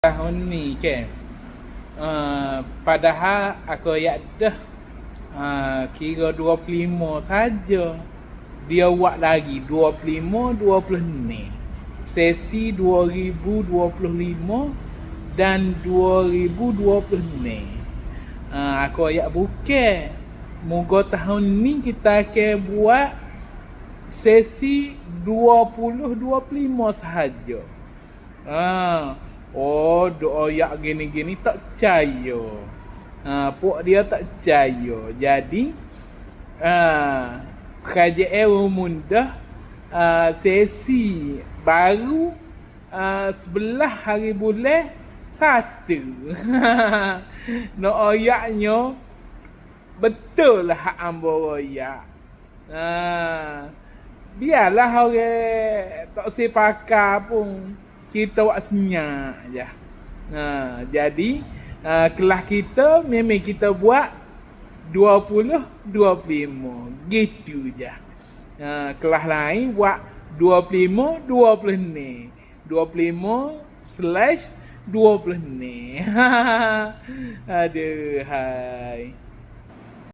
Tahun ni kan, padahal aku ayat dah kira 25 saja. Dia buat lagi 25, 26. Sesi 2025 dan 2026. Aku ayat bukan. Moga tahun ni kita akan buat sesi 20-25 sahaja. Doa yak gini-gini tak percaya. Pok dia tak percaya. Jadi kerajaan mudah sesi baru 11 hari bulan 1. No ayaknya betul lah hak ambo royak. Biarlah orang tak sepakar pun kita buat senyap je. Jadi kelas kita memang kita buat 20-25 gitu je. Kelas lain buat 25-26. 25/26. Aduh hai.